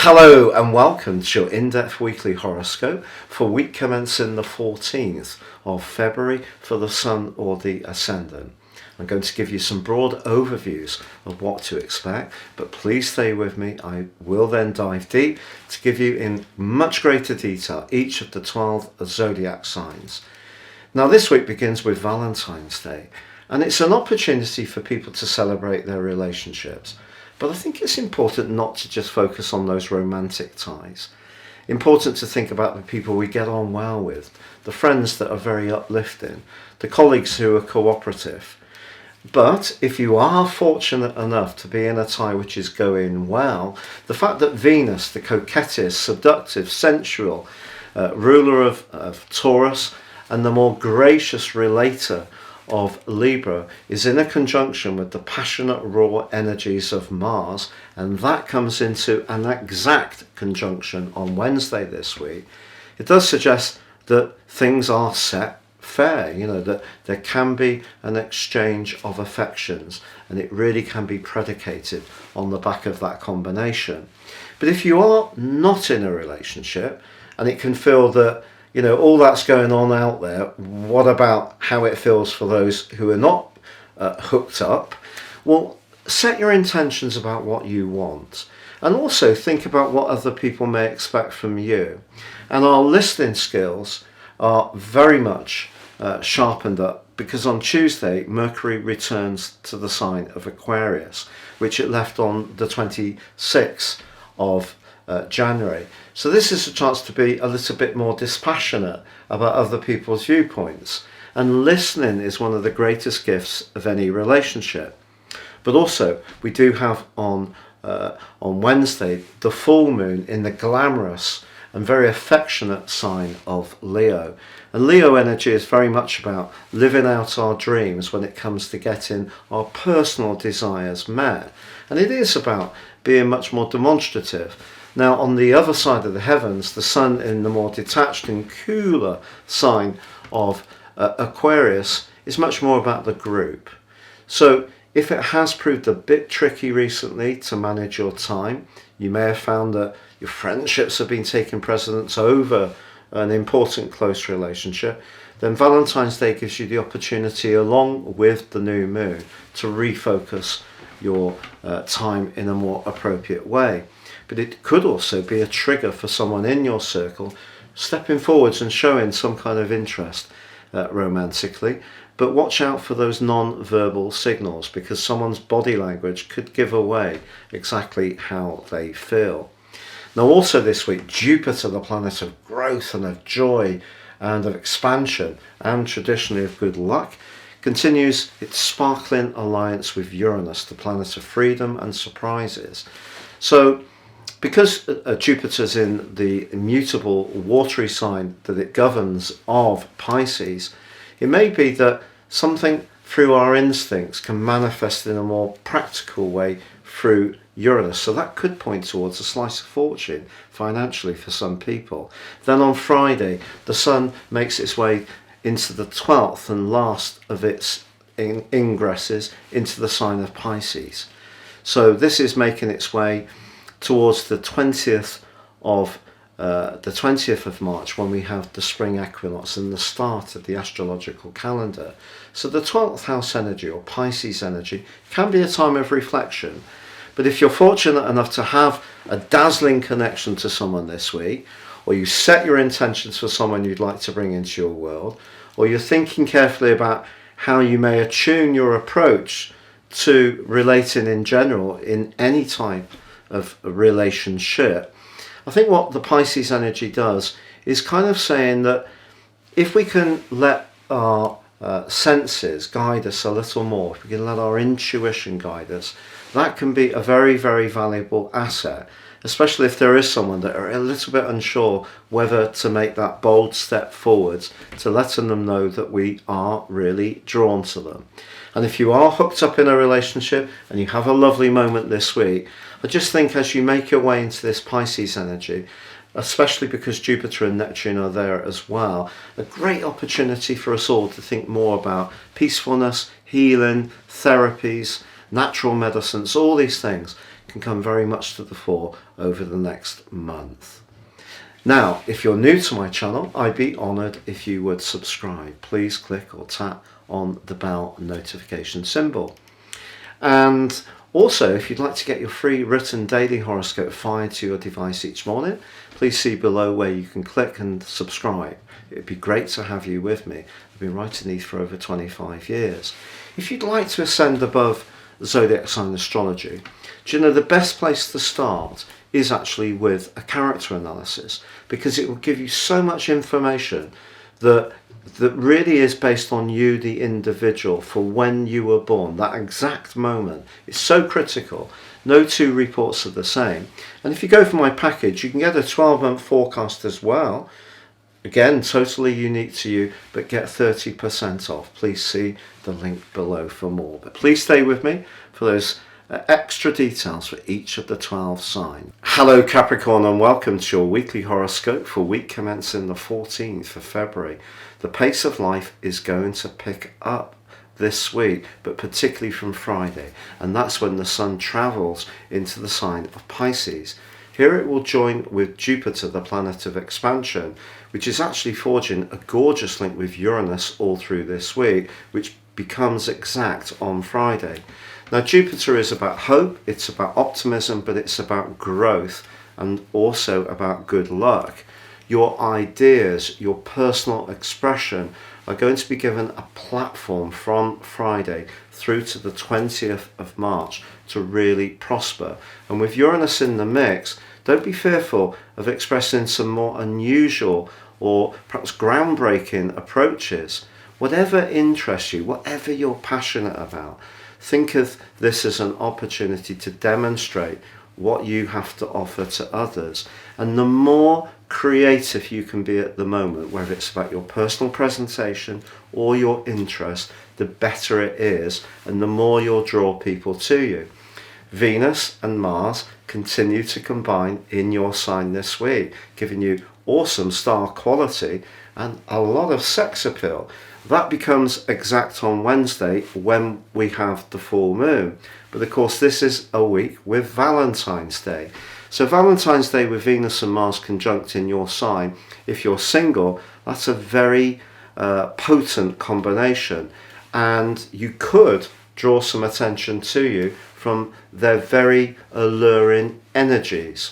Hello and welcome to your in-depth weekly horoscope for week commencing the 14th of February for the Sun or the Ascendant. I'm going to give you some broad overviews of what to expect, but please stay with me. I will then dive deep to give you in much greater detail each of the 12 zodiac signs. Now this week begins with Valentine's Day, and it's an opportunity for people to celebrate their relationships. But I think it's important not to just focus on those romantic ties. Important to think about the people we get on well with, the friends that are very uplifting, the colleagues who are cooperative. But if you are fortunate enough to be in a tie which is going well, the fact that Venus, the coquettish, seductive, sensual, ruler of Taurus, and the more gracious relator of Libra is in a conjunction with the passionate raw energies of Mars, and that comes into an exact conjunction on Wednesday this week. It does suggest that things are set fair, that there can be an exchange of affections, and it really can be predicated on the back of that combination. But if you are not in a relationship and it can feel that all that's going on out there, what about how it feels for those who are not hooked up? Well, set your intentions about what you want, and also think about what other people may expect from you. And our listening skills are very much sharpened up, because on Tuesday Mercury returns to the sign of Aquarius, which it left on the 26th of January. So this is a chance to be a little bit more dispassionate about other people's viewpoints, and listening is one of the greatest gifts of any relationship. But also we do have on Wednesday the full moon in the glamorous and very affectionate sign of Leo. And Leo energy is very much about living out our dreams when it comes to getting our personal desires met, and it is about being much more demonstrative. Now, on the other side of the heavens, the sun in the more detached and cooler sign of Aquarius is much more about the group. So if it has proved a bit tricky recently to manage your time, you may have found that your friendships have been taking precedence over an important close relationship, then Valentine's Day gives you the opportunity, along with the new moon, to refocus your time in a more appropriate way. But it could also be a trigger for someone in your circle stepping forwards and showing some kind of interest romantically. But watch out for those non-verbal signals, because someone's body language could give away exactly how they feel. Now also this week, Jupiter, the planet of growth and of joy and of expansion and traditionally of good luck, continues its sparkling alliance with Uranus, the planet of freedom and surprises. So because Jupiter's in the immutable watery sign that it governs of Pisces, it may be that something through our instincts can manifest in a more practical way through Uranus. So that could point towards a slice of fortune financially for some people. Then on Friday, the Sun makes its way into the 12th and last of its ingresses into the sign of Pisces. So this is making its way towards the 20th of March, when we have the spring equinox and the start of the astrological calendar. So the 12th house energy, or Pisces energy, can be a time of reflection. But if you're fortunate enough to have a dazzling connection to someone this week, or you set your intentions for someone you'd like to bring into your world, or you're thinking carefully about how you may attune your approach to relating in general in any type of a relationship, I think what the Pisces energy does is kind of saying that if we can let our senses guide us a little more, if we can let our intuition guide us, that can be a very, very valuable asset, especially if there is someone that are a little bit unsure whether to make that bold step forwards, to letting them know that we are really drawn to them. And if you are hooked up in a relationship and you have a lovely moment this week, I just think as you make your way into this Pisces energy, especially because Jupiter and Neptune are there as well, a great opportunity for us all to think more about peacefulness, healing, therapies, natural medicines. All these things can come very much to the fore over the next month. Now, if you're new to my channel, I'd be honoured if you would subscribe. Please click or tap on the bell notification symbol. And also, if you'd like to get your free written daily horoscope fired to your device each morning, please see below where you can click and subscribe. It'd be great to have you with me. I've been writing these for over 25 years. If you'd like to ascend above Zodiac sign astrology, do you know the best place to start is actually with a character analysis, because it will give you so much information that really is based on you, the individual, for when you were born, that exact moment. It's so critical. No two reports are the same. And if you go for my package, you can get a 12-month forecast as well. Again, totally unique to you, but get 30% off. Please see the link below for more. But please stay with me for those extra details for each of the 12 signs. Hello Capricorn, and welcome to your weekly horoscope for week commencing the 14th of February. The pace of life is going to pick up this week, but particularly from Friday, and that's when the sun travels into the sign of Pisces. Here it will join with Jupiter, the planet of expansion, which is actually forging a gorgeous link with Uranus all through this week, which becomes exact on Friday. Now, Jupiter is about hope, it's about optimism, but it's about growth and also about good luck. Your ideas, your personal expression are going to be given a platform from Friday through to the 20th of March to really prosper. And with Uranus in the mix, don't be fearful of expressing some more unusual or perhaps groundbreaking approaches. Whatever interests you, whatever you're passionate about, think of this as an opportunity to demonstrate what you have to offer to others. And the more creative you can be at the moment, whether it's about your personal presentation or your interest, the better it is, and the more you'll draw people to you. Venus and Mars continue to combine in your sign this week, giving you awesome star quality and a lot of sex appeal. That becomes exact on Wednesday when we have the full moon. But of course, this is a week with Valentine's Day. So Valentine's Day with Venus and Mars conjunct in your sign, if you're single, that's a very potent combination. And you could draw some attention to you from their very alluring energies.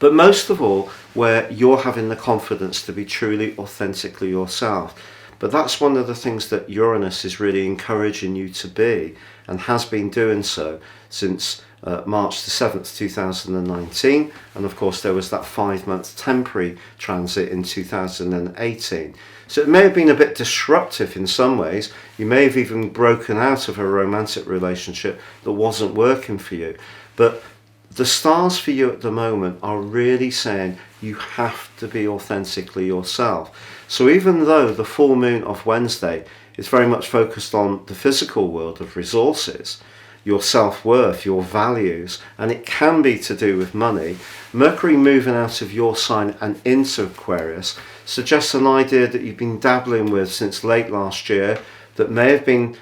But most of all, where you're having the confidence to be truly, authentically yourself. But that's one of the things that Uranus is really encouraging you to be, and has been doing so since March the 7th, 2019. And of course, there was that 5-month temporary transit in 2018. So it may have been a bit disruptive in some ways. You may have even broken out of a romantic relationship that wasn't working for you. But the stars for you at the moment are really saying you have to be authentically yourself. So even though the full moon of Wednesday is very much focused on the physical world of resources, your self-worth, your values, and it can be to do with money, Mercury moving out of your sign and into Aquarius suggests an idea that you've been dabbling with since late last year, that may have been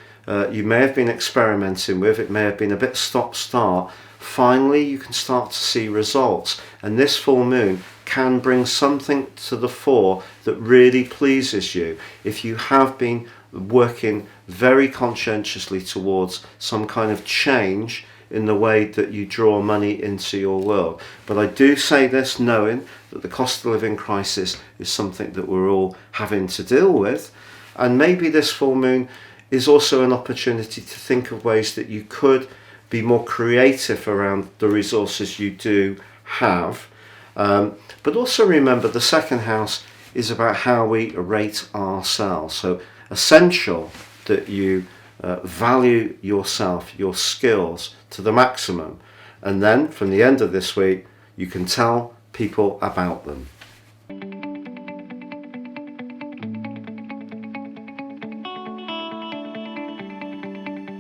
you may have been experimenting with. It may have been a bit stop-start. Finally, you can start to see results, and this full moon can bring something to the fore that really pleases you if you have been working very conscientiously towards some kind of change in the way that you draw money into your world. But I do say this knowing that the cost of living crisis is something that we're all having to deal with, and maybe this full moon is also an opportunity to think of ways that you could be more creative around the resources you do have. But also remember, the second house is about how we rate ourselves. So essential that you value yourself, your skills to the maximum. And then from the end of this week, you can tell people about them.